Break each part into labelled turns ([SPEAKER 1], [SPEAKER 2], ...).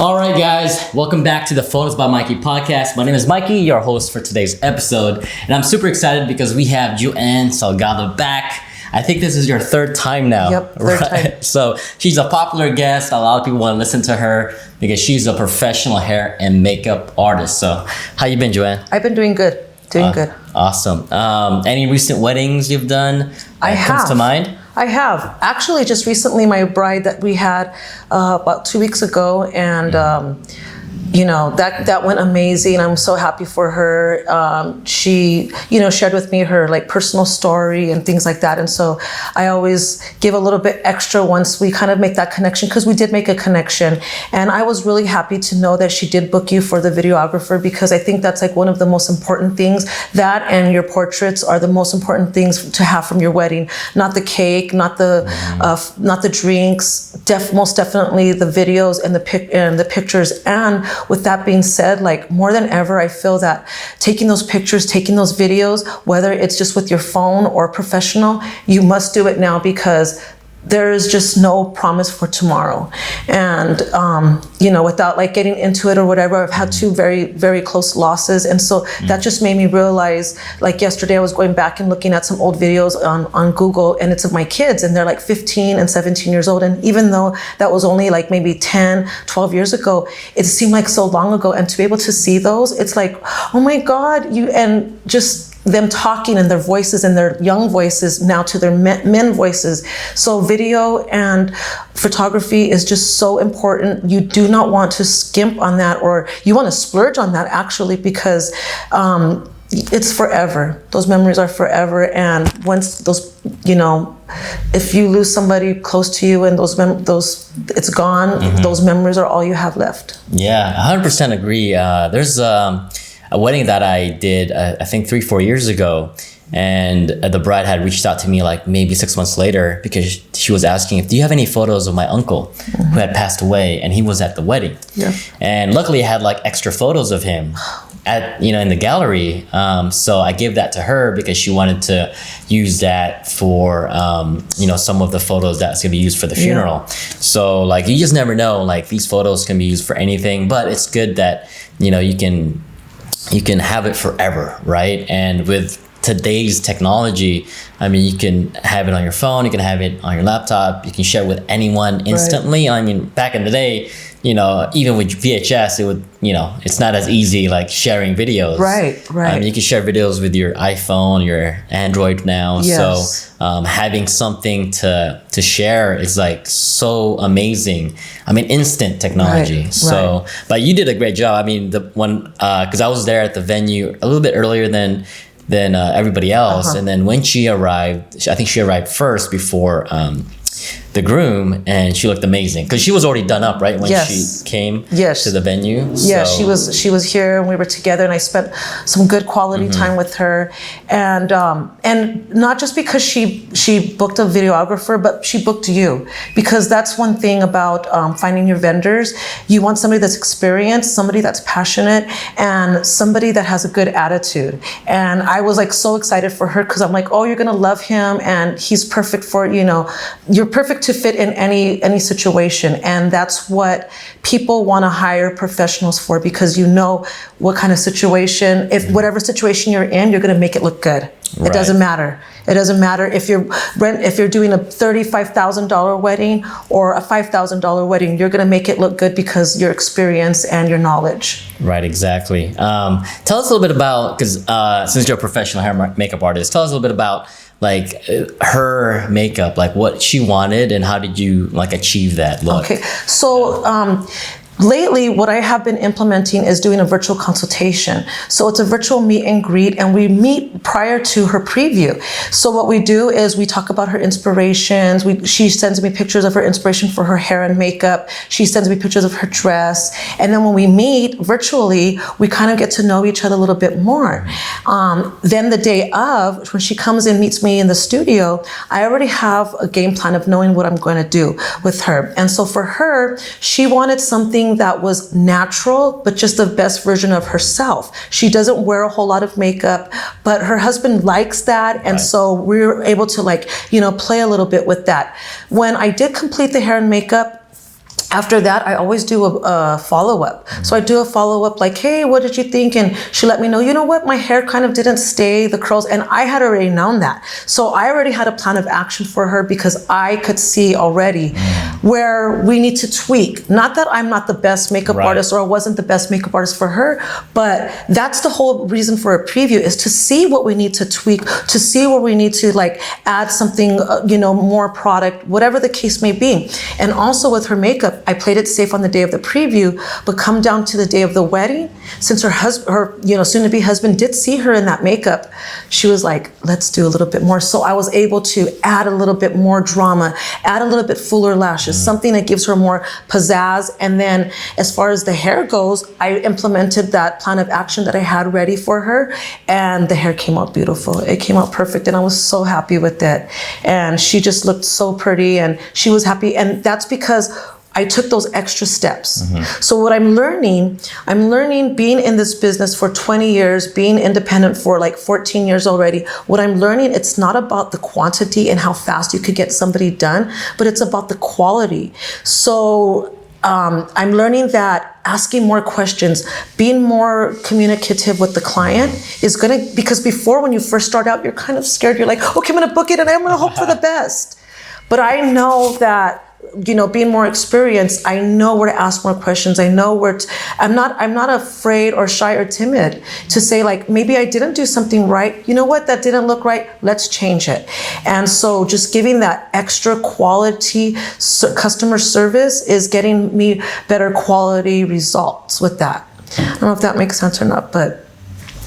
[SPEAKER 1] All right, guys, welcome back to the Photos by Mikey podcast. My name is Mikey, your host for today's episode, and I'm super excited because we have Joann Salgado back. I think this is your third time now.
[SPEAKER 2] Yep, third time.
[SPEAKER 1] So she's a popular guest. A lot of people want to listen to her because she's a professional hair and makeup artist. So how you been, Joann?
[SPEAKER 2] I've been doing good. Good.
[SPEAKER 1] Awesome. Any recent weddings you've done?
[SPEAKER 2] I have.
[SPEAKER 1] Comes to mind?
[SPEAKER 2] I have. Actually, just recently, my bride that we had about 2 weeks ago, and that went amazing. I'm so happy for her. She, shared with me her personal story and things like that. And so I always give a little bit extra once we kind of make that connection, because we did make a connection. And I was really happy to know that she did book you for the videographer, because I think that's one of the most important things. That and your portraits are the most important things to have from your wedding. Not the cake, not the drinks. Most definitely the videos and the pictures. And with that being said, more than ever, I feel that taking those pictures, taking those videos, whether it's just with your phone or professional, you must do it now, because there is just no promise for tomorrow. And, without getting into it or whatever, I've had two very, very close losses. And so that just made me realize, yesterday I was going back and looking at some old videos on Google, and it's of my kids, and they're 15 and 17 years old. And even though that was only maybe 10, 12 years ago, it seemed like so long ago. And to be able to see those, it's oh my God, and just them talking and their voices and their young voices now to their men voices. So video and photography is just so important. You do not want to skimp on that, or you want to splurge on that actually, because it's forever. Those memories are forever. And once those, if you lose somebody close to you and it's gone, those memories are all you have left.
[SPEAKER 1] Yeah, 100% agree. There's a wedding that I did, I think 3-4 years ago, and the bride had reached out to me maybe 6 months later, because she was asking, do you have any photos of my uncle who had passed away, and he was at the wedding.
[SPEAKER 2] Yeah.
[SPEAKER 1] And luckily I had extra photos of him at in the gallery. So I gave that to her because she wanted to use that for some of the photos that's gonna be used for the funeral. Yeah. So you just never know, these photos can be used for anything, but it's good that you can have it forever, right? And with today's technology, you can have it on your phone, you can have it on your laptop, you can share it with anyone instantly. Right. Back in the day, even with VHS, it would, it's not as easy like sharing videos.
[SPEAKER 2] Right.
[SPEAKER 1] You can share videos with your iPhone, your Android now.
[SPEAKER 2] Yes.
[SPEAKER 1] So having something to share is so amazing. Instant technology.
[SPEAKER 2] Right.
[SPEAKER 1] So, but you did a great job. Because I was there at the venue a little bit earlier than everybody else. And then when she arrived, I think she arrived first before the groom, and she looked amazing because she was already done up, right? When she came to the venue.
[SPEAKER 2] Yeah, she was here, and we were together, and I spent some good quality time with her, and not just because she booked a videographer, but she booked you, because that's one thing about finding your vendors. You want somebody that's experienced, somebody that's passionate, and somebody that has a good attitude. And I was so excited for her, because I'm oh, you're gonna love him, and he's perfect for you're perfect to fit in any situation. And that's what people want to hire professionals for, because what kind of situation, if whatever situation you're in, you're going to make it look good. Right. It doesn't matter. It doesn't matter if you're doing a $35,000 wedding or a $5,000 wedding. You're going to make it look good because your experience and your knowledge.
[SPEAKER 1] Right, exactly. Tell us a little bit about, because since you're a professional hair makeup artist, tell us a little bit about her makeup, what she wanted, and how did you achieve that look?
[SPEAKER 2] Okay, so lately, what I have been implementing is doing a virtual consultation. So it's a virtual meet and greet, and we meet prior to her preview. So what we do is we talk about her inspirations. She sends me pictures of her inspiration for her hair and makeup. She sends me pictures of her dress. And then when we meet virtually, we kind of get to know each other a little bit more. Then the day of, when she comes and meets me in the studio, I already have a game plan of knowing what I'm going to do with her. And so for her, she wanted something that was natural, but just the best version of herself. She doesn't wear a whole lot of makeup, but her husband likes that. And so we were able to play a little bit with that. When I did complete the hair and makeup, after that, I always do a follow-up. So I do a follow-up like, hey, what did you think? And she let me know, you know what, my hair kind of didn't stay, the curls, and I had already known that. So I already had a plan of action for her because I could see already where we need to tweak. Not that I'm not the best makeup artist or I wasn't the best makeup artist for her, but that's the whole reason for a preview, is to see what we need to tweak, to see where we need to like add something, more product, whatever the case may be. And also with her makeup, I played it safe on the day of the preview, but come down to the day of the wedding, since her soon-to-be husband did see her in that makeup, she was like, let's do a little bit more. So I was able to add a little bit more drama, add a little bit fuller lashes, something that gives her more pizzazz. And then as far as the hair goes, I implemented that plan of action that I had ready for her, and the hair came out beautiful. It came out perfect, and I was so happy with it. And she just looked so pretty, and she was happy. And that's because I took those extra steps. So what I'm learning being in this business for 20 years, being independent for like 14 years already, what I'm learning, it's not about the quantity and how fast you could get somebody done, but it's about the quality. So I'm learning that asking more questions, being more communicative with the client is because before, when you first start out, you're kind of scared. You're like, okay, I'm gonna book it and I'm gonna hope for the best. But I know that, being more experienced, I know where to ask more questions. I know where I'm not afraid or shy or timid to say, like, maybe I didn't do something right. You know what? That didn't look right. Let's change it. And so just giving that extra quality customer service is getting me better quality results with that. I don't know if that makes sense or not, but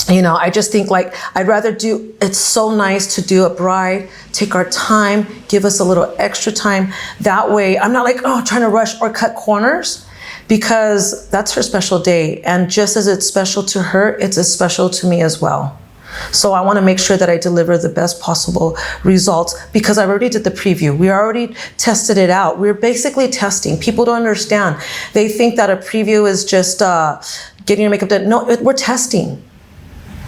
[SPEAKER 2] I just think like it's so nice to do a bride, take our time, give us a little extra time. That way I'm not like, trying to rush or cut corners, because that's her special day. And just as it's special to her, it's as special to me as well. So I want to make sure that I deliver the best possible results, because I already did the preview. We already tested it out. We're basically testing. People don't understand. They think that a preview is just getting your makeup done. No, we're testing.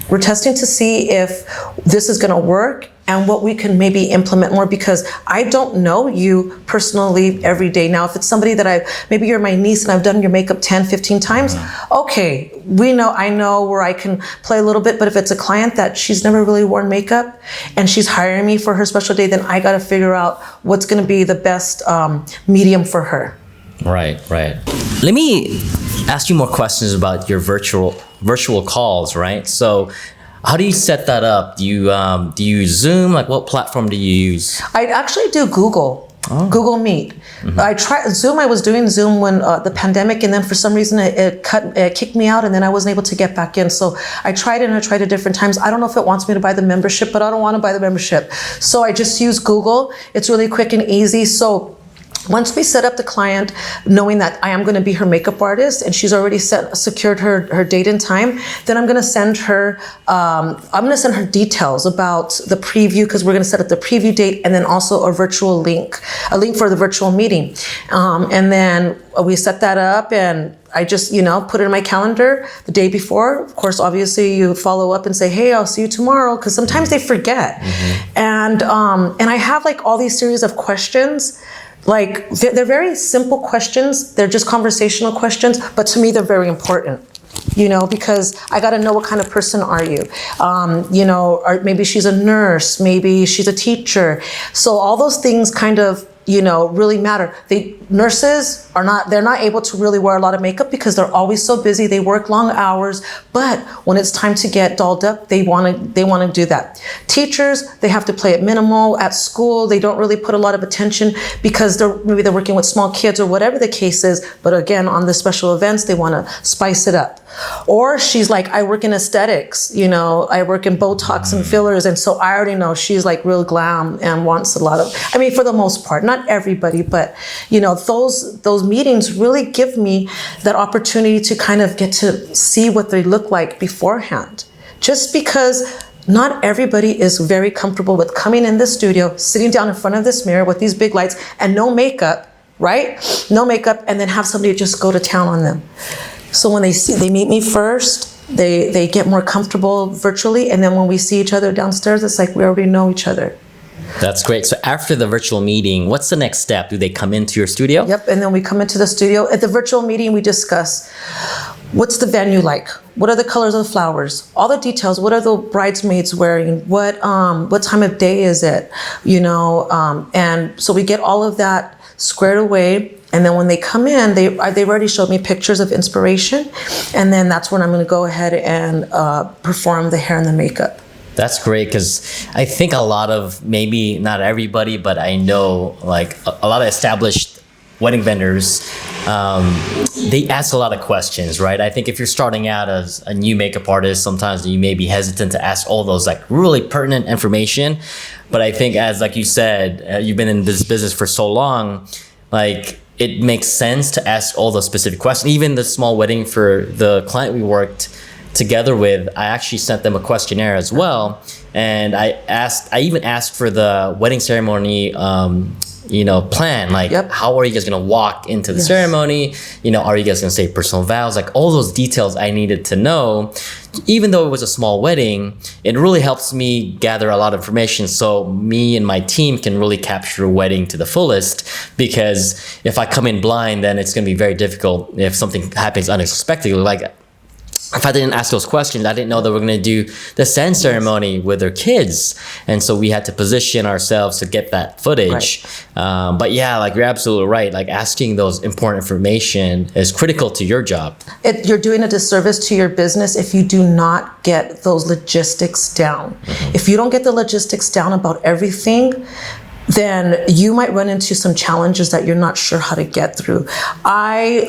[SPEAKER 2] We're testing to see if this is going to work and what we can maybe implement more, because I don't know you personally every day. Now, if it's somebody that maybe you're my niece and I've done your makeup 10, 15 times, okay, I know where I can play a little bit. But if it's a client that she's never really worn makeup and she's hiring me for her special day, then I got to figure out what's going to be the best medium for her.
[SPEAKER 1] Right. Let me ask you more questions about your virtual calls, right? So how do you set that up? Do you use Zoom? Like, what platform do you use?
[SPEAKER 2] I actually do Google Meet. I tried Zoom. I was doing Zoom when the pandemic, and then for some reason it kicked me out, and then I wasn't able to get back in. So I tried it at different times. I don't know if it wants me to buy the membership, but I don't want to buy the membership. So I just use Google. It's really quick and easy. So once we set up the client, knowing that I am going to be her makeup artist and she's already secured her date and time, then I'm going to send her details about the preview, because we're going to set up the preview date, and then also a link for the virtual meeting. And then we set that up, and I just, put it in my calendar the day before. Of course, obviously you follow up and say, hey, I'll see you tomorrow, because sometimes they forget. And I have like all these series of questions. Like, they're very simple questions. They're just conversational questions, but to me, they're very important, because I got to know what kind of person are you? Or maybe she's a nurse, maybe she's a teacher. So all those things kind of, really matter. Nurses they're not able to really wear a lot of makeup because they're always so busy. They work long hours, but when it's time to get dolled up, they want to do that. Teachers, they have to play it minimal. At school, they don't really put a lot of attention because they're working with small kids or whatever the case is. But again, on the special events, they want to spice it up. Or she's like, I work in aesthetics, I work in Botox and fillers. And so I already know she's like real glam and wants a lot of, for the most part, not everybody, but those meetings really give me that opportunity to kind of get to see what they look like beforehand. Just because not everybody is very comfortable with coming in the studio, sitting down in front of this mirror with these big lights and no makeup, right? No makeup, and then have somebody just go to town on them. So when they meet me first, they get more comfortable virtually, and then when we see each other downstairs, it's like we already know each other.
[SPEAKER 1] That's great. So after the virtual meeting, what's the next step? Do they come into your studio?
[SPEAKER 2] Yep, and then we come into the studio. At the virtual meeting, we discuss what's the venue like? What are the colors of the flowers? All the details. What are the bridesmaids wearing? What time of day is it? And so we get all of that squared away. And then when they come in, they've already showed me pictures of inspiration. And then that's when I'm going to go ahead and perform the hair and the makeup.
[SPEAKER 1] That's great, because I think a lot of, maybe not everybody, but I know like a lot of established wedding vendors, they ask a lot of questions, right? I think if you're starting out as a new makeup artist, sometimes you may be hesitant to ask all those like really pertinent information. But I think, as like you said, you've been in this business for so long, like it makes sense to ask all those specific questions. Even the small wedding for the client we worked together with, I actually sent them a questionnaire as well. And I even asked for the wedding ceremony, plan, like, how are you guys gonna walk into the ceremony? Are you guys gonna say personal vows? Like all those details I needed to know. Even though it was a small wedding, it really helps me gather a lot of information, so me and my team can really capture a wedding to the fullest. Because if I come in blind, then it's gonna be very difficult if something happens unexpectedly. Like, if I didn't ask those questions, I didn't know that we're going to do the sand ceremony with their kids. And so we had to position ourselves to get that footage. Right. But yeah, like you're absolutely right. Like asking those important information is critical to your job. You're
[SPEAKER 2] doing a disservice to your business if you do not get those logistics down. Mm-hmm. If you don't get the logistics down about everything, then you might run into some challenges that you're not sure how to get through. I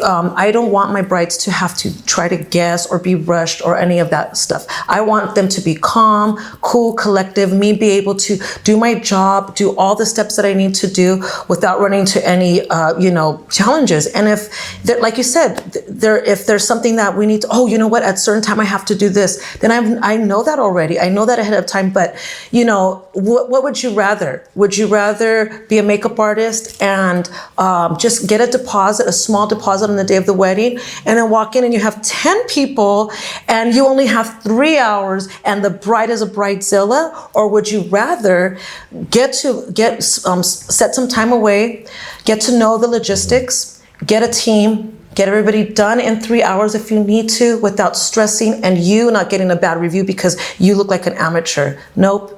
[SPEAKER 2] don't want my brides to have to try to guess or be rushed or any of that stuff. I want them to be calm, cool, collective, me be able to do my job, do all the steps that I need to do without running into any, challenges. And if, like you said, if there's something that we need to, at a certain time I have to do this, then I know that already. I know that ahead of time. But, what would you rather? Would you rather be a makeup artist and just get a small deposit on the day of the wedding, and then walk in and you have 10 people and you only have 3 hours and the bride is a bridezilla? Or would you rather set some time away, get to know the logistics, get a team, get everybody done in 3 hours if you need to without stressing and you not getting a bad review because you look like an amateur? Nope.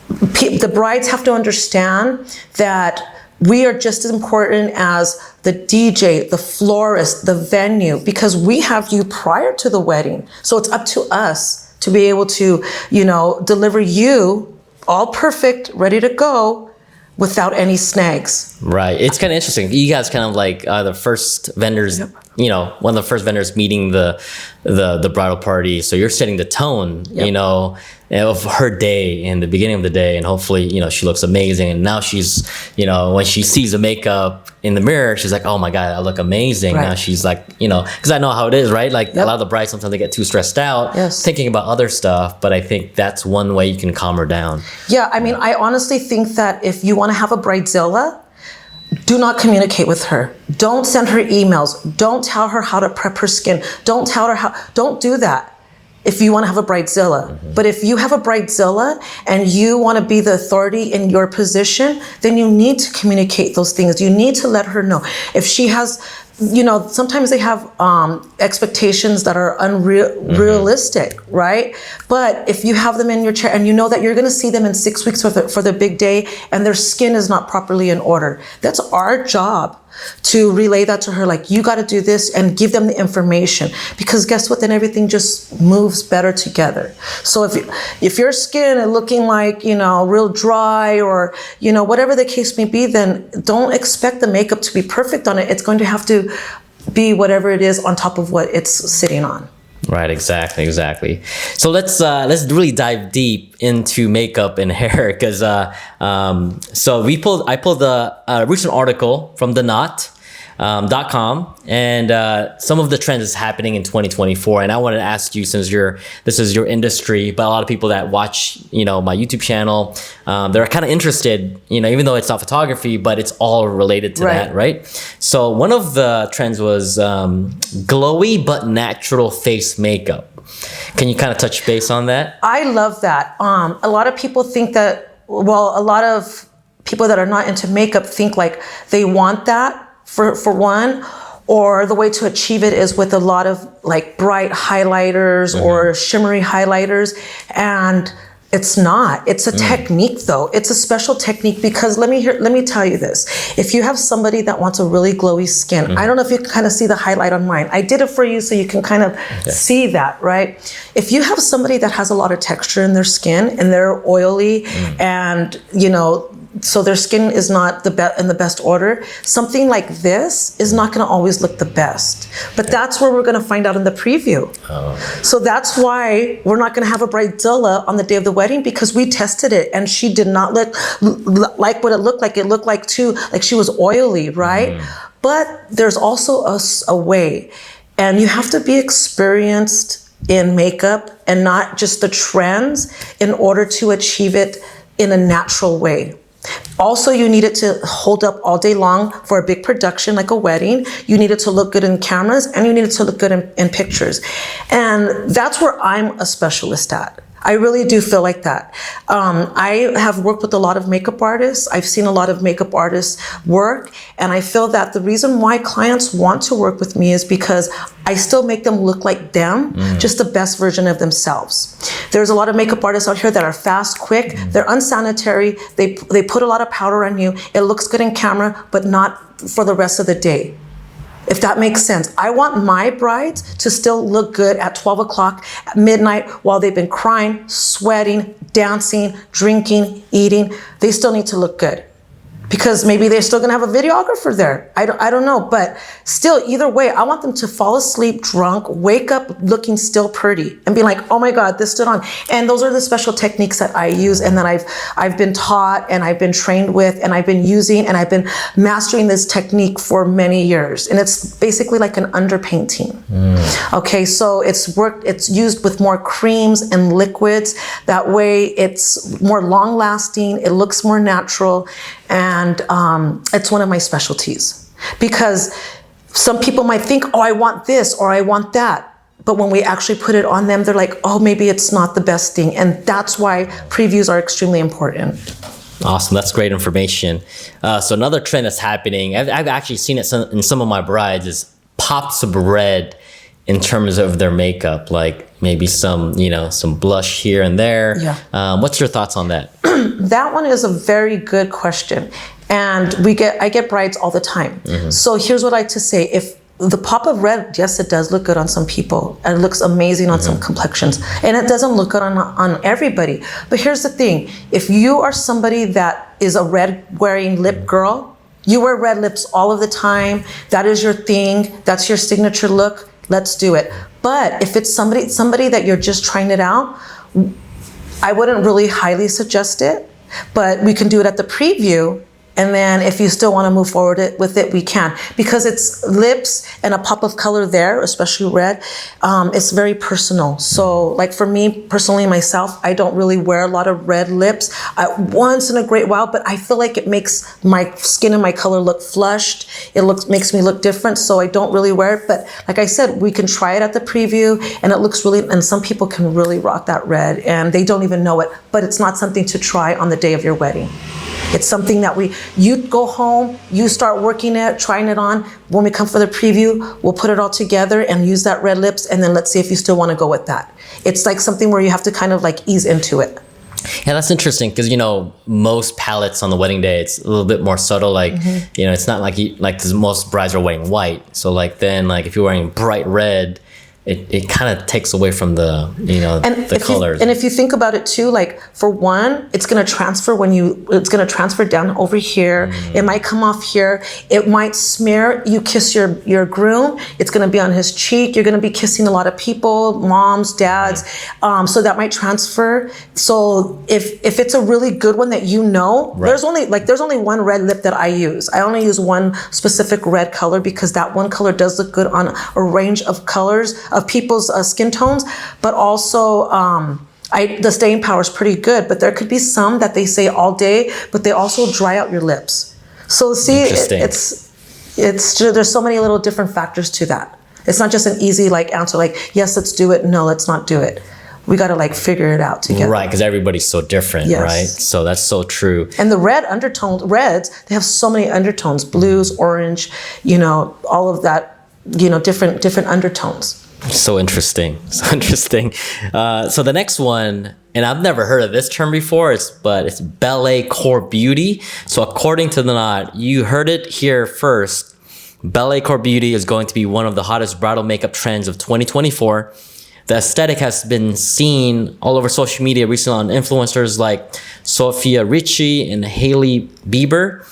[SPEAKER 2] The brides have to understand that we are just as important as the DJ, the florist, the venue, because we have you prior to the wedding. So it's up to us to be able to, deliver you all perfect, ready to go, without any snags.
[SPEAKER 1] Right. It's kind of interesting. You guys kind of like the first vendors, one of the first vendors meeting the bridal party. So you're setting the tone, of her day in the beginning of the day. And hopefully, she looks amazing. And now she's, when she sees the makeup in the mirror, she's like, oh my God, I look amazing. Right. Now she's like, because I know how it is, right? Like a lot of the brides, sometimes they get too stressed out thinking about other stuff. But I think that's one way you can calm her down. Yeah.
[SPEAKER 2] I mean, I honestly think that if you want to have a bridezilla, do not communicate with her. Don't send her emails. Don't tell her how to prep her skin. Don't do that if you want to have a bridezilla. Mm-hmm. But if you have a bridezilla and you want to be the authority in your position, then you need to communicate those things. You need to let her know. If she has, sometimes they have expectations that are unrealistic, right? But if you have them in your chair and you know that you're going to see them in 6 weeks for the big day and their skin is not properly in order, that's our job to relay that to her. Like, you got to do this, and give them the information, because guess what? Then everything just moves better together. So if your skin is looking like, real dry or, whatever the case may be, then don't expect the makeup to be perfect on it. It's going to have to be whatever it is on top of what it's sitting on.
[SPEAKER 1] Right, exactly. So let's really dive deep into makeup and hair, because I pulled a recent article from TheKnot.com, and some of the trends is happening in 2024. And I wanted to ask you, since this is your industry, but a lot of people that watch, my YouTube channel, they're kind of interested, even though it's not photography, but it's all related to that, right? So one of the trends was glowy but natural face makeup. Can you kind of touch base on that?
[SPEAKER 2] I love that. A lot of people think that, well, a lot of people that are not into makeup think like they want that for one, or the way to achieve it is with a lot of like bright highlighters or shimmery highlighters. And it's not. It's a technique though. It's a special technique because let me tell you this. If you have somebody that wants a really glowy skin, I don't know if you can kind of see the highlight on mine. I did it for you so you can kind of see that, right? If you have somebody that has a lot of texture in their skin and they're oily and, you know, so their skin is not in the best order, something like this is not going to always look the best. But that's where we're going to find out in the preview. So that's why we're not going to have a bridezilla on the day of the wedding, because we tested it and she did not look like what it looked like. It looked like she was oily, right? But there's also a way, and you have to be experienced in makeup and not just the trends in order to achieve it in a natural way. Also, you need it to hold up all day long for a big production like a wedding. You need it to look good in cameras, and you need it to look good in pictures. And that's where I'm a specialist at. I really do feel like that. I have worked with a lot of makeup artists. I've seen a lot of makeup artists work, and I feel that the reason why clients want to work with me is because I still make them look like them, just the best version of themselves. There's a lot of makeup artists out here that are fast, quick, they're unsanitary, they put a lot of powder on you, it looks good in camera, but not for the rest of the day. If that makes sense. I want my brides to still look good at 12 o'clock at midnight while they've been crying, sweating, dancing, drinking, eating. They still need to look good. Because maybe they're still gonna have a videographer there. I don't know, but still, either way, I want them to fall asleep drunk, wake up looking still pretty, and be like, oh my God, this stood on. And those are the special techniques that I use and that I've been taught and I've been trained with and I've been using and I've been mastering this technique for many years. And it's basically like an underpainting. Okay, so it's used with more creams and liquids. That way it's more long lasting, it looks more natural. And it's one of my specialties, because some people might think, oh, I want this or I want that. But when we actually put it on them, they're like, oh, maybe it's not the best thing. And that's why previews are extremely important.
[SPEAKER 1] Awesome. That's great information. So another trend that's happening, I've actually seen it in some of my brides, is pops of red in terms of their makeup, like maybe some blush here and there.
[SPEAKER 2] Yeah.
[SPEAKER 1] What's your thoughts on that?
[SPEAKER 2] That one is a very good question. And I get brides all the time. So here's what I like to say. If the pop of red, yes, it does look good on some people. And it looks amazing on some complexions. And it doesn't look good on everybody. But here's the thing. If you are somebody that is a red wearing lip girl, you wear red lips all of the time, that is your thing, that's your signature look, let's do it. But if it's somebody that you're just trying it out, I wouldn't really highly suggest it, but we can do it at the preview. And then if you still want to move forward with it, we can. Because it's lips and a pop of color there, especially red, it's very personal. So like for me personally, myself, I don't really wear a lot of red lips once in a great while, but I feel like it makes my skin and my color look flushed. It makes me look different, so I don't really wear it. But like I said, we can try it at the preview, and it looks really, and some people can really rock that red and they don't even know it, but it's not something to try on the day of your wedding. It's something that you go home, you start working it, trying it on. When we come for the preview, we'll put it all together and use that red lips, and then let's see if you still want to go with that. It's like something where you have to kind of like ease into it.
[SPEAKER 1] Yeah, that's interesting, because most palettes on the wedding day, it's a little bit more subtle. Like it's not like because most brides are wearing white. So if you're wearing bright red, it kind of takes away from the the colors.
[SPEAKER 2] And if you think about it too, like for one, it's going to transfer down over here. It might come off here. It might smear. You kiss your groom, it's going to be on his cheek. You're going to be kissing a lot of people, moms, dads. So that might transfer. So if it's a really good one that there's only one red lip that I use. I only use one specific red color, because that one color does look good on a range of colors of people's skin tones, but also the staying power is pretty good. But there could be some that they say all day, but they also dry out your lips. So see, it's there's so many little different factors to that. It's not just an easy like answer, like, yes, let's do it. No, let's not do it. We got to like figure it out together.
[SPEAKER 1] Right, because everybody's so different,
[SPEAKER 2] Yes.
[SPEAKER 1] right? So that's so true.
[SPEAKER 2] And the reds, they have so many undertones, blues, orange, all of that, different undertones.
[SPEAKER 1] So interesting. So interesting. So the next one, and I've never heard of this term before, but it's ballet core beauty. So according to the knot, you heard it here first. Ballet core beauty is going to be one of the hottest bridal makeup trends of 2024. The aesthetic has been seen all over social media recently on influencers like Sofia Richie and Hailey Bieber.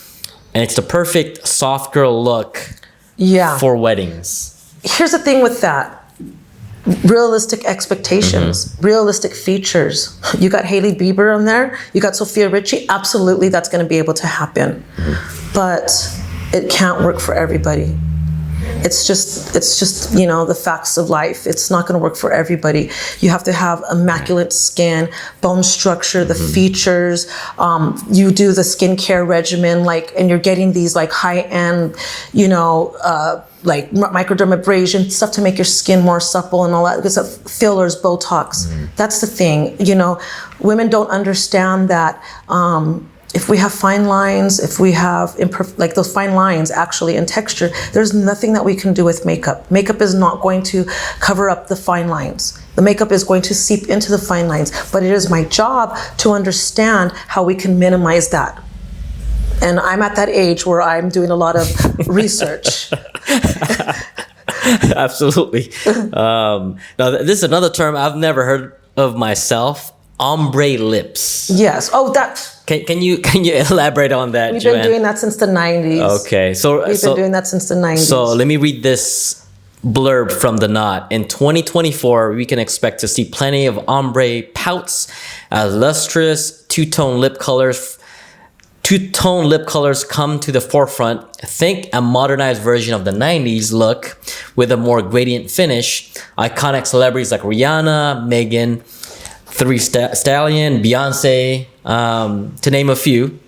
[SPEAKER 1] And it's the perfect soft girl look for weddings.
[SPEAKER 2] Here's the thing with that. Realistic expectations, realistic features. You got Hailey Bieber on there. You got Sofia Richie. Absolutely, that's going to be able to happen. But it can't work for everybody. It's just the facts of life. It's not going to work for everybody. You have to have immaculate skin, bone structure, the features. You do the skincare regimen, and you're getting these high-end, like microdermabrasion stuff to make your skin more supple and all that. Because of fillers, Botox. That's the thing. Women don't understand that. If we have fine lines, if we have those fine lines actually in texture, there's nothing that we can do with makeup. Makeup is not going to cover up the fine lines. The makeup is going to seep into the fine lines, but it is my job to understand how we can minimize that. And I'm at that age where I'm doing a lot of research.
[SPEAKER 1] Absolutely. Now, this is another term I've never heard of myself. Ombre lips.
[SPEAKER 2] Yes. Oh, that.
[SPEAKER 1] Can you elaborate on that,
[SPEAKER 2] We've
[SPEAKER 1] Joann?
[SPEAKER 2] been doing that since the 90s.
[SPEAKER 1] Okay.
[SPEAKER 2] We've been doing that since the 90s.
[SPEAKER 1] So let me read this blurb from the knot. In 2024, we can expect to see plenty of ombre pouts, lustrous two-tone lip colors come to the forefront. Think a modernized version of the 90s look with a more gradient finish. Iconic celebrities like Rihanna, Megan, Three Stallion, Beyonce, to name a few.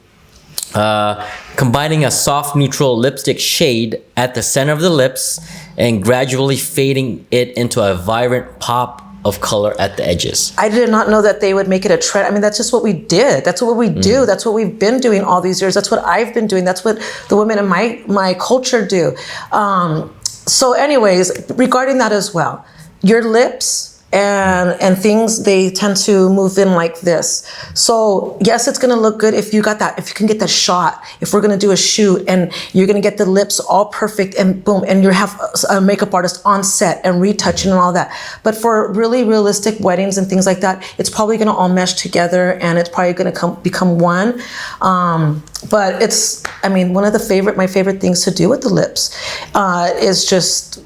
[SPEAKER 1] Combining a soft neutral lipstick shade at the center of the lips and gradually fading it into a vibrant pop of color at the edges.
[SPEAKER 2] I did not know that they would make it a trend. I mean, that's just what we did. That's what we do. That's what we've been doing all these years. That's what I've been doing. That's what the women in my culture do. So anyways, regarding that as well, your lips and things, they tend to move in like this. So yes, it's gonna look good if you can get that shot, if we're gonna do a shoot and you're gonna get the lips all perfect and boom, and you have a makeup artist on set and retouching and all that. But for really realistic weddings and things like that, it's probably gonna all mesh together and it's probably gonna become one. But one of my favorite things to do with the lips is just,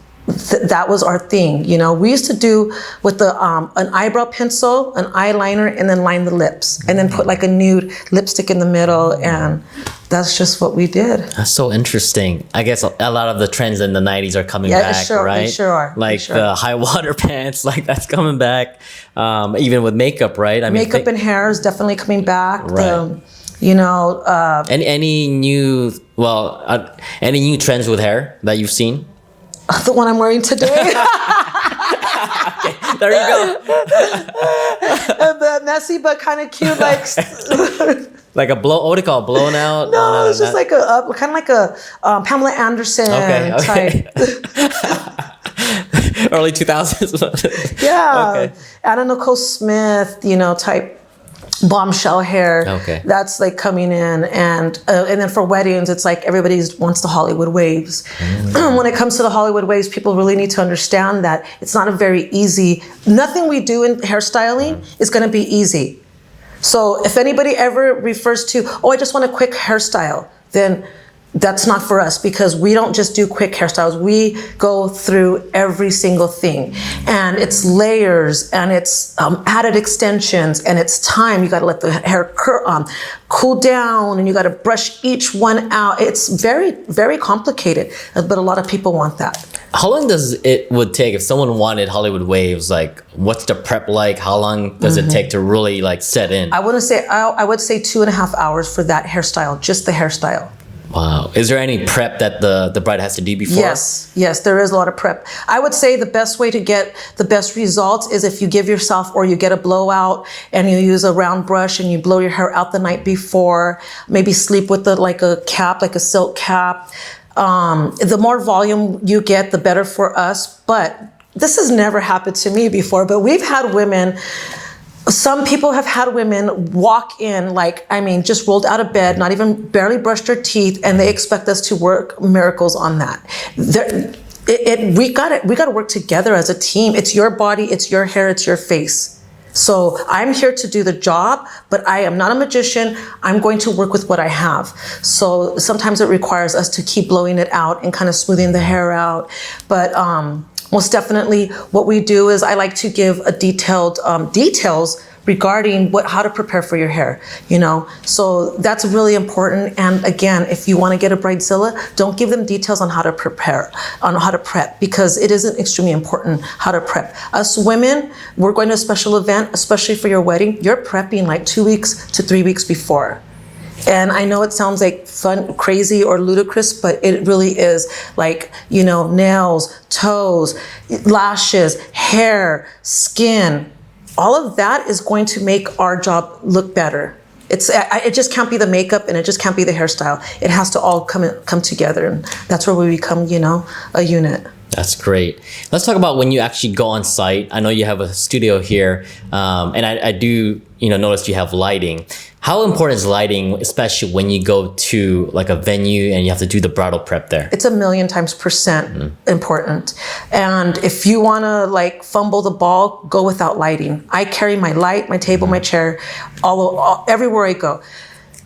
[SPEAKER 2] that was our thing. We used to do with an eyebrow pencil, an eyeliner, and then line the lips, and then put like a nude lipstick in the middle, and that's just what we did.
[SPEAKER 1] That's so interesting. I guess a lot of the trends in the 90s are coming back, right?
[SPEAKER 2] They sure are.
[SPEAKER 1] Like the high water pants, that's coming back. Even with makeup, right?
[SPEAKER 2] Makeup and hair is definitely coming back.
[SPEAKER 1] Right. Any new trends with hair that you've seen?
[SPEAKER 2] The one I'm wearing today.
[SPEAKER 1] Okay, there you go.
[SPEAKER 2] Messy but kind of cute,
[SPEAKER 1] like a what do you call it? Blown out?
[SPEAKER 2] No, it's just like a kind of like a Pamela Anderson type.
[SPEAKER 1] Early 2000s.
[SPEAKER 2] Yeah.
[SPEAKER 1] Okay.
[SPEAKER 2] Anna Nicole Smith, type bombshell hair.
[SPEAKER 1] Okay.
[SPEAKER 2] That's like coming in, and then for weddings, it's like everybody wants the Hollywood waves. When it comes to the Hollywood waves, people really need to understand that it's not a very easy. Nothing we do in hairstyling is going to be easy. So if anybody ever refers to, I just want a quick hairstyle, then that's not for us, because we don't just do quick hairstyles. We go through every single thing, and it's layers, and it's added extensions, and it's time. You got to let the hair cool down, and you got to brush each one out. It's very, very complicated, but a lot of people want that.
[SPEAKER 1] How long does it would take if someone wanted Hollywood waves? Like, what's the prep like? How long does it take to really set in?
[SPEAKER 2] I would say 2.5 hours for that hairstyle, just the hairstyle.
[SPEAKER 1] Wow. Is there any prep that the bride has to do before?
[SPEAKER 2] Yes, there is a lot of prep. I would say the best way to get the best results is if you give yourself, or you get a blowout and you use a round brush and you blow your hair out the night before, maybe sleep with like a cap, like a silk cap. The more volume you get, the better for us. But this has never happened to me before, but we've had women, some people have had women walk in, like, I mean, just rolled out of bed, not even barely brushed their teeth, and they expect us to work miracles on that. We got to work together as a team. It's your body, it's your hair, it's your face. So I'm here to do the job, but I am not a magician. I'm going to work with what I have. So sometimes it requires us to keep blowing it out and kind of smoothing the hair out. But most definitely what we do is I like to give a detailed details regarding how to prepare for your hair, you know? So that's really important. And again, if you want to get a bridezilla, don't give them details on how to prepare, on how to prep, because it isn't extremely important how to prep. Us women, we're going to a special event, especially for your wedding, you're prepping like 2 weeks to 3 weeks before. And I know it sounds like fun, crazy, or ludicrous, but it really is. Like, you know, nails, toes, lashes, hair, skin, all of that is going to make our job look better. It just can't be the makeup, and it just can't be the hairstyle. It has to all come together, and that's where we become, you know, a unit.
[SPEAKER 1] That's great. Let's talk about when you actually go on site. I know you have a studio here, and I do, you know, notice you have lighting. How important is lighting, especially when you go to like a venue and you have to do the bridal prep there?
[SPEAKER 2] It's 1,000,000% important. And if you want to like fumble the ball, go without lighting. I carry my light, my table, my chair, everywhere I go.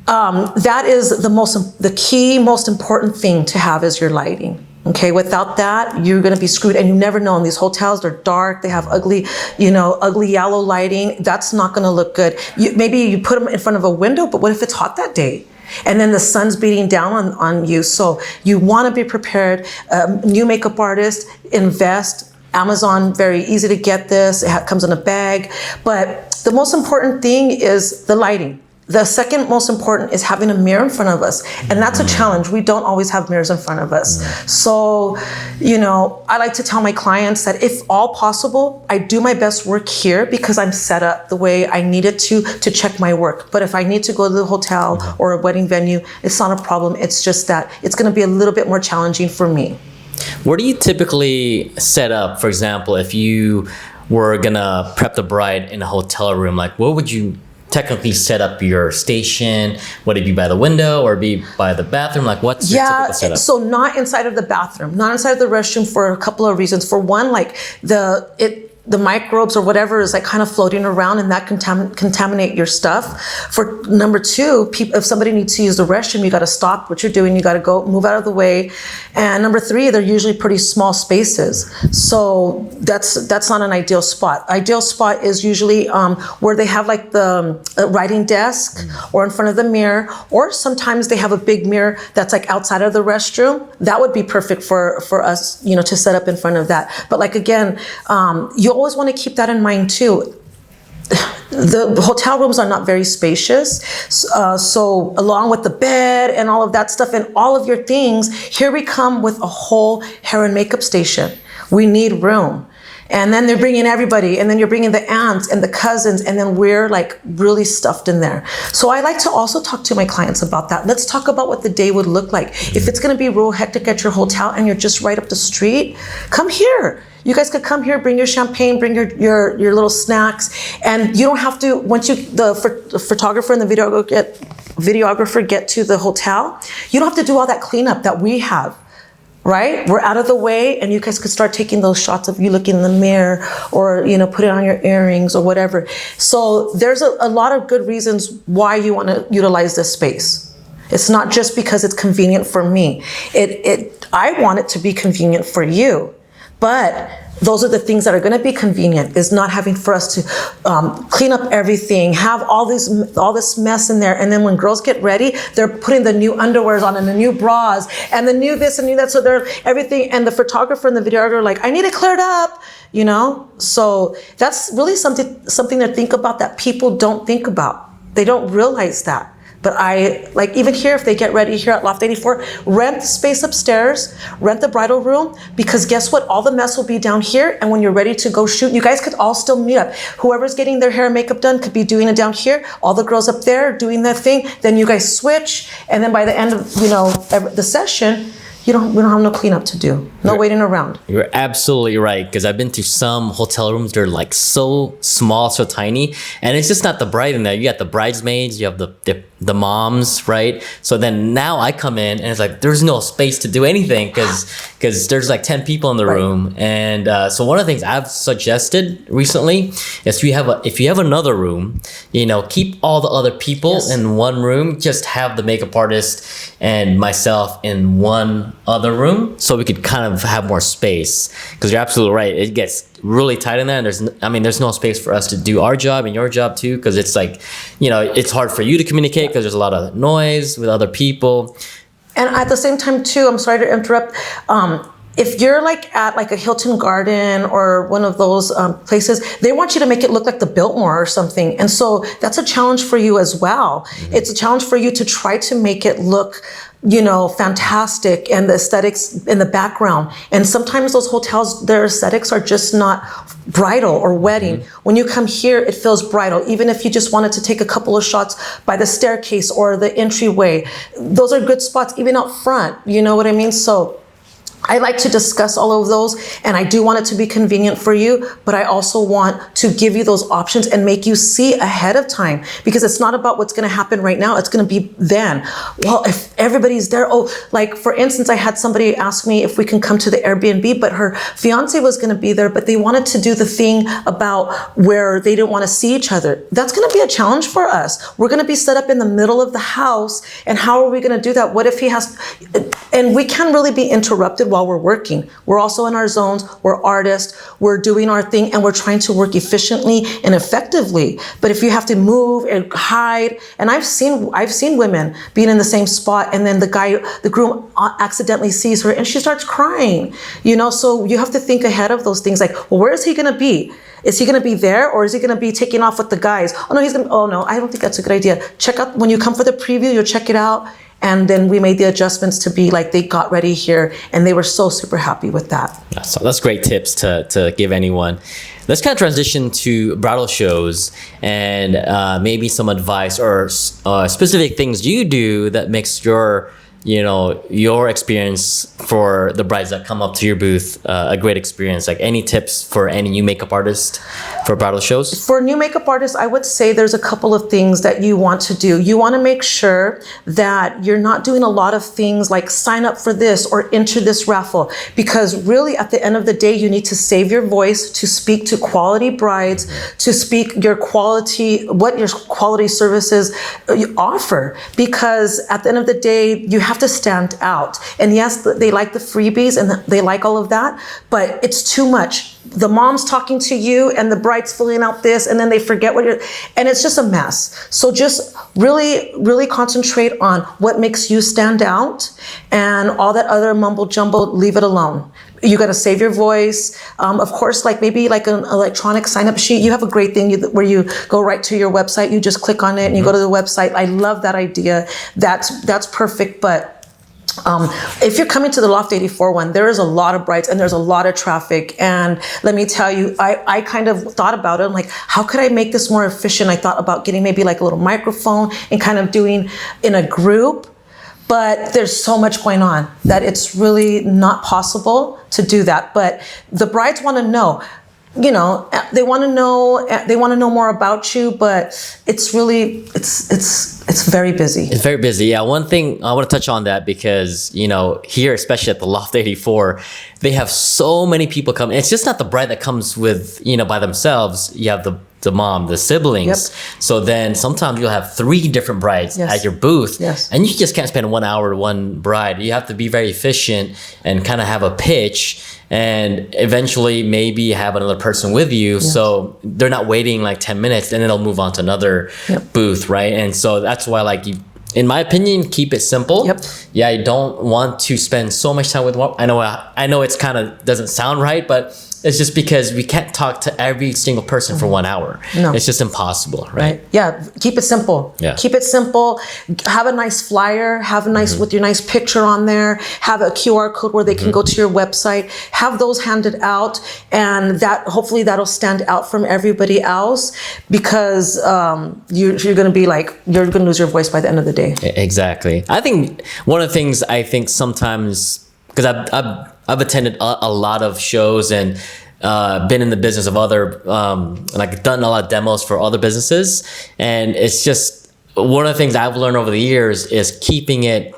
[SPEAKER 2] That is the key, most important thing to have is your lighting. Okay, without that, you're gonna be screwed, and you never know. In these hotels, they're dark, they have ugly yellow lighting. That's not gonna look good. Maybe you put them in front of a window, but what if it's hot that day? And then the sun's beating down on you. So you wanna be prepared. New makeup artist, invest. Amazon, very easy to get this. It comes in a bag. But the most important thing is the lighting. The second most important is having a mirror in front of us. And that's a challenge. We don't always have mirrors in front of us. So, you know, I like to tell my clients that if all possible, I do my best work here because I'm set up the way I need it to check my work. But if I need to go to the hotel or a wedding venue, it's not a problem. It's just that it's going to be a little bit more challenging for me.
[SPEAKER 1] Where do you typically set up, for example, if you were going to prep the bride in a hotel room, like what would you technically set up your station? Would it be by the window or be by the bathroom? Like what's your typical setup?
[SPEAKER 2] So not inside of the bathroom, not inside of the restroom for a couple of reasons. For one, like the microbes or whatever is like kind of floating around, and that contaminate your stuff. For number two, if somebody needs to use the restroom, you got to stop what you're doing. You got to go move out of the way. And number three, they're usually pretty small spaces. So that's not an ideal spot. Ideal spot is usually where they have like the writing desk or in front of the mirror, or sometimes they have a big mirror that's like outside of the restroom. That would be perfect for us, you know, to set up in front of that. But like, again, you always want to keep that in mind too. The hotel rooms are not very spacious. So along with the bed and all of that stuff and all of your things, here we come with a whole hair and makeup station. We need room. And then they're bringing everybody, and then you're bringing the aunts and the cousins, and then we're like really stuffed in there. So I like to also talk to my clients about that. Let's talk about what the day would look like. If it's going to be real hectic at your hotel and you're just right up the street, come here. You guys could come here, bring your champagne, bring your little snacks, and you don't have to, once the photographer and the videographer get to the hotel, you don't have to do all that cleanup that we have. Right? We're out of the way, and you guys could start taking those shots of you looking in the mirror, or, you know, put it on your earrings or whatever. So there's a lot of good reasons why you want to utilize this space. It's not just because it's convenient for me. I want it to be convenient for you. But those are the things that are going to be convenient, is not having for us to clean up everything, have all this mess in there. And then when girls get ready, they're putting the new underwears on and the new bras and the new this and new that. So they're everything. And the photographer and the videographer are like, I need it cleared up, you know? So that's really something to think about that people don't think about. They don't realize that. But I, like even here, if they get ready here at Loft 84, rent the space upstairs, rent the bridal room, because guess what? All the mess will be down here. And when you're ready to go shoot, you guys could all still meet up. Whoever's getting their hair and makeup done could be doing it down here. All the girls up there doing their thing. Then you guys switch. And then by the end of, the session, we don't have no cleanup to do. No waiting around.
[SPEAKER 1] You're absolutely right, because I've been to some hotel rooms. They're like so small, so tiny, and it's just not the bride in there. You got the bridesmaids, you have the moms, right? So then now I come in and it's like there's no space to do anything because there's like 10 people in the room. And so one of the things I've suggested recently is if you have another room, keep all the other people in one room. Just have the makeup artist and myself in one other room, so we could kind of have more space, because you're absolutely right, it gets really tight in there, and there's no space for us to do our job and your job too, because it's like it's hard for you to communicate because there's a lot of noise with other people. And
[SPEAKER 2] at the same time too, I'm sorry to interrupt, if you're like at like a Hilton Garden or one of those places, they want you to make it look like the Biltmore or something. And so that's a challenge for you as well. Mm-hmm. It's a challenge for you to try to make it look fantastic, and the aesthetics in the background. And sometimes those hotels, their aesthetics are just not bridal or wedding. Mm-hmm. When you come here, it feels bridal. Even if you just wanted to take a couple of shots by the staircase or the entryway, those are good spots, even out front. You know what I mean? So I like to discuss all of those, and I do want it to be convenient for you, but I also want to give you those options and make you see ahead of time, because it's not about what's going to happen right now. It's going to be then. Well, if everybody's there, like for instance, I had somebody ask me if we can come to the Airbnb, but her fiance was going to be there, but they wanted to do the thing about where they didn't want to see each other. That's going to be a challenge for us. We're going to be set up in the middle of the house, and how are we going to do that? What if he has, and we can't really be interrupted while we're working. We're also in our zones, we're artists, we're doing our thing, and we're trying to work efficiently and effectively. But if you have to move and hide, and I've seen women being in the same spot, and then the groom accidentally sees her and she starts crying, so you have to think ahead of those things, like, well, where is he gonna be? Is he going to be there, or is he going to be taking off with the guys? Oh no, I don't think that's a good idea. Check out, when you come for the preview, you'll check it out. And then we made the adjustments to be like, they got ready here, and they were so super happy with that.
[SPEAKER 1] So that's great tips to give anyone. Let's kind of transition to bridal shows, and maybe some advice or specific things you do that makes your experience for the brides that come up to your booth a great experience. Like, any tips for any new makeup artist for bridal shows?
[SPEAKER 2] For new makeup artists, I would say there's a couple of things that you want to do. You want to make sure that you're not doing a lot of things like sign up for this or enter this raffle, because really at the end of the day, you need to save your voice to speak to quality brides, to speak what your quality services you offer, because at the end of the day, you have to stand out. And yes, they like the freebies and they like all of that, but it's too much. The mom's talking to you and the bride's filling out this, and then they forget and it's just a mess. So just really, really concentrate on what makes you stand out, and all that other mumble jumble, leave it alone. You got to save your voice. Of course, like maybe like an electronic sign-up sheet. You have a great thing where you go right to your website. You just click on it and you go to the website. I love that idea. That's perfect. But if you're coming to the Loft 84 one, there is a lot of brides and there's a lot of traffic. And let me tell you, I kind of thought about it. I'm like, how could I make this more efficient? I thought about getting maybe like a little microphone and kind of doing in a group. But there's so much going on that it's really not possible to do that. But the brides want to know, they want to know more about you, but it's really, it's very busy.
[SPEAKER 1] It's very busy. Yeah. One thing I want to touch on that, because, here, especially at the Loft 84, they have so many people coming. It's just not the bride that comes with, by themselves. You have the mom, the siblings. Yep. So then sometimes you'll have 3 different brides at your booth. Yes. And you just can't spend 1 hour to one bride. You have to be very efficient and kind of have a pitch, and eventually maybe have another person with you. Yes. So they're not waiting like 10 minutes and then they'll move on to another booth, right? And so that's why, like, in my opinion, keep it simple. Yep. Yeah, I don't want to spend so much time with one. I know it's kind of doesn't sound right, but It's just because we can't talk to every single person for 1 hour.
[SPEAKER 2] No.
[SPEAKER 1] It's just impossible, right?
[SPEAKER 2] Yeah, keep it simple.
[SPEAKER 1] Yeah.
[SPEAKER 2] Keep it simple. Have a nice flyer, have a nice with your nice picture on there, have a QR code where they can go to your website, have those handed out, and that hopefully that'll stand out from everybody else, because you're going to be like, you're going to lose your voice by the end of the day.
[SPEAKER 1] Exactly. I think one of the things I think sometimes, because I've attended a lot of shows and been in the business of other, like done a lot of demos for other businesses. And it's just one of the things I've learned over the years is keeping it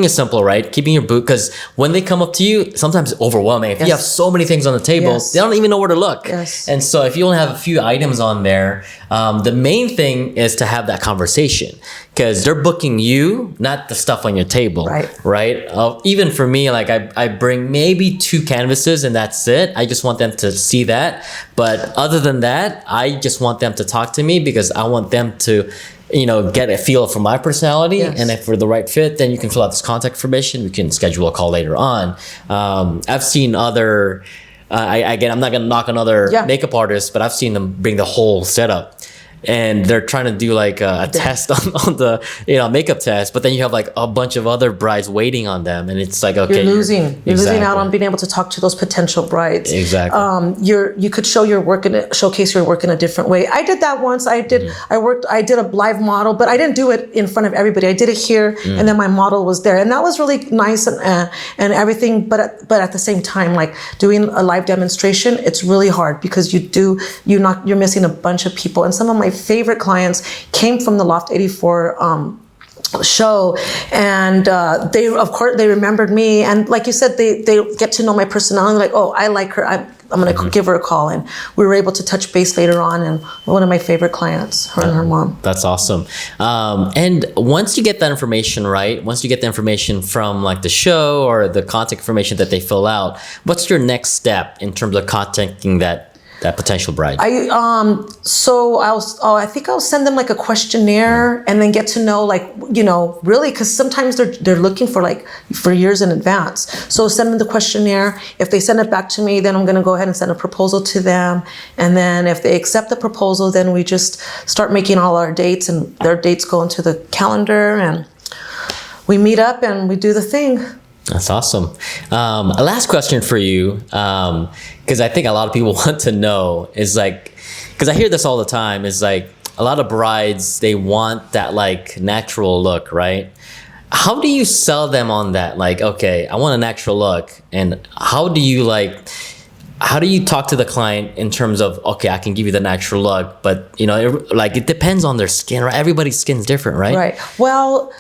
[SPEAKER 1] simple, right? Keeping your boot, because when they come up to you, sometimes it's overwhelming. If you have so many things on the table, they don't even know where to look. And so if you only have a few items on there, the main thing is to have that conversation, because they're booking you, not the stuff on your table, right? Even for me, like I bring maybe 2 canvases and that's it. I just want them to see that. But other than that, I just want them to talk to me, because I want them to, you know, get a feel for my personality. And if we're the right fit, then you can fill out this contact information. We can schedule a call later on. I've seen other, again, I'm not going to knock on other makeup artists, but I've seen them bring the whole setup. And they're trying to do like a test on the, you know, makeup test, but then you have like a bunch of other brides waiting on them, and it's like, okay,
[SPEAKER 2] you're losing out on being able to talk to those potential brides. You could show your work showcase your work in a different way. I did that once. I did a live model, but I didn't do it in front of everybody. I did it here, and then my model was there, and that was really nice and everything. But at the same time, like doing a live demonstration, it's really hard, because you're missing a bunch of people. And some of my favorite clients came from the Loft 84 show, and they remembered me, and like you said, they get to know my personality, like, oh, I like her, I'm going to give her a call. And we were able to touch base later on, and one of my favorite clients, her and her mom.
[SPEAKER 1] That's awesome. And once you get that information, right, once you get the information from like the show or the contact information that they fill out, what's your next step in terms of contacting that potential bride? I think I'll send them like a questionnaire, and then get to know, like, you know, really, because sometimes they're looking for years in advance. So send them the questionnaire. If they send it back to me, then I'm going to go ahead and send a proposal to them. And then if they accept the proposal, then we just start making all our dates, and their dates go into the calendar, and we meet up and we do the thing. That's awesome. A last question for you, because I think a lot of people want to know, is like, because I hear this all the time, is like a lot of brides, they want that like natural look, right? How do you sell them on that? Like, okay, I want a natural look. And how do you talk to the client in terms of, okay, I can give you the natural look, but you know, it depends on their skin, right? Everybody's skin's different, right?
[SPEAKER 2] Right. Well,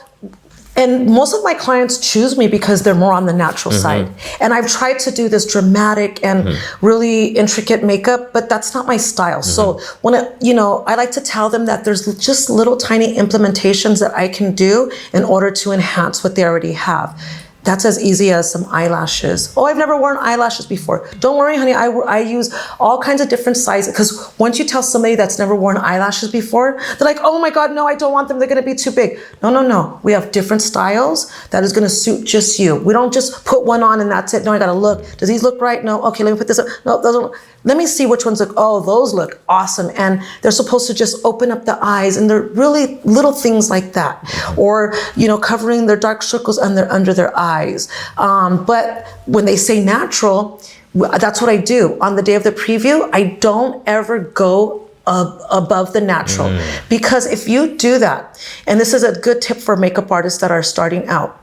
[SPEAKER 2] and most of my clients choose me because they're more on the natural side. And I've tried to do this dramatic and really intricate makeup, but that's not my style. So when I like to tell them that there's just little tiny implementations that I can do in order to enhance what they already have. That's as easy as some eyelashes. Oh, I've never worn eyelashes before. Don't worry, honey. I use all kinds of different sizes, because once you tell somebody that's never worn eyelashes before, they're like, oh my God, no, I don't want them. They're going to be too big. No. We have different styles that is going to suit just you. We don't just put one on and that's it. No, I got to look. Does these look right? No. Okay, let me put this up. No, those don't. Let me see which ones look. Oh, those look awesome. And they're supposed to just open up the eyes, and they're really little things like that. Or, covering their dark circles under their eyes. But when they say natural, that's what I do. On the day of the preview, I don't ever go above the natural. Because if you do that, and this is a good tip for makeup artists that are starting out,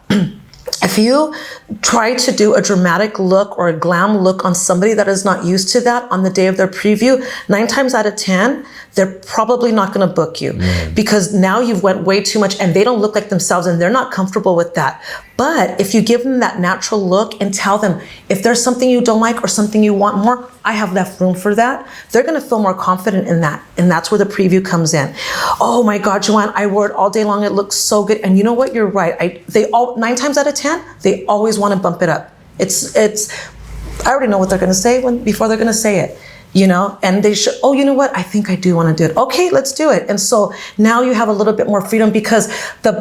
[SPEAKER 2] if you try to do a dramatic look or a glam look on somebody that is not used to that on the day of their preview, 9 times out of 10, they're probably not going to book you, because now you've went way too much and they don't look like themselves and they're not comfortable with that. But if you give them that natural look and tell them, if there's something you don't like or something you want more, I have left room for that, they're going to feel more confident in that. And that's where the preview comes in. Oh my God, Joann, I wore it all day long. It looks so good. And you know what? You're right. 9 times out of 10, they always want to bump it up. I already know what they're going to say before they're going to say it. And they should, oh, you know what? I think I do want to do it. Okay, let's do it. And so now you have a little bit more freedom, because the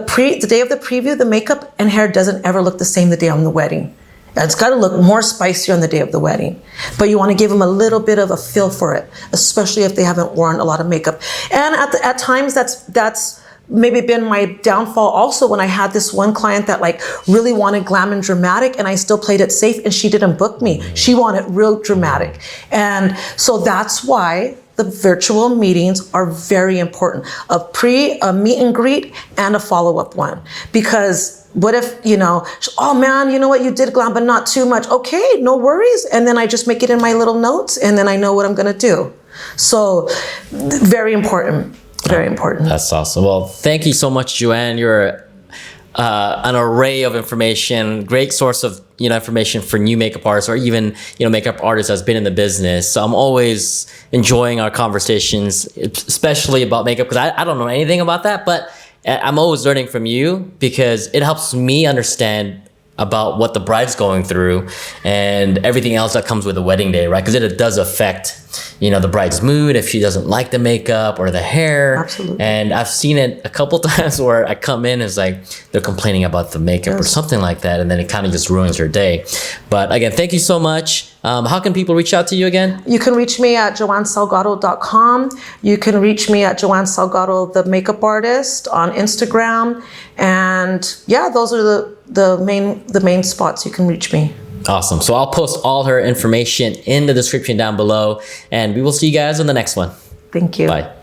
[SPEAKER 2] day of the preview, the makeup and hair doesn't ever look the same the day on the wedding. It's got to look more spicy on the day of the wedding, but you want to give them a little bit of a feel for it, especially if they haven't worn a lot of makeup. And at times that's maybe been my downfall also, when I had this one client that like really wanted glam and dramatic, and I still played it safe, and she didn't book me. She wanted real dramatic. And so that's why the virtual meetings are very important. A meet and greet and a follow-up one. Because what if, oh man, you know what, you did glam, but not too much. Okay, no worries. And then I just make it in my little notes, and then I know what I'm gonna do. So very important, very important.
[SPEAKER 1] That's awesome. Well, thank you so much, Joann. You're an array of information, great source of information for new makeup artists, or even makeup artists that's been in the business. So I'm always enjoying our conversations, especially about makeup, because I don't know anything about that, but I'm always learning from you, because it helps me understand about what the bride's going through and everything else that comes with the wedding day, right? Because it does affect, the bride's mood if she doesn't like the makeup or the hair.
[SPEAKER 2] Absolutely.
[SPEAKER 1] And I've seen it a couple times where I come in, it's like they're complaining about the makeup or something like that, and then it kind of just ruins her day. But again, thank you so much. How can people reach out to you again?
[SPEAKER 2] You can reach me at joannsalgado.com. You can reach me at Joann Salgado, the makeup artist, on Instagram. And yeah, those are the main spots you can reach me.
[SPEAKER 1] Awesome. So I'll post all her information in the description down below, and we will see you guys on the next one.
[SPEAKER 2] Thank you.
[SPEAKER 1] Bye.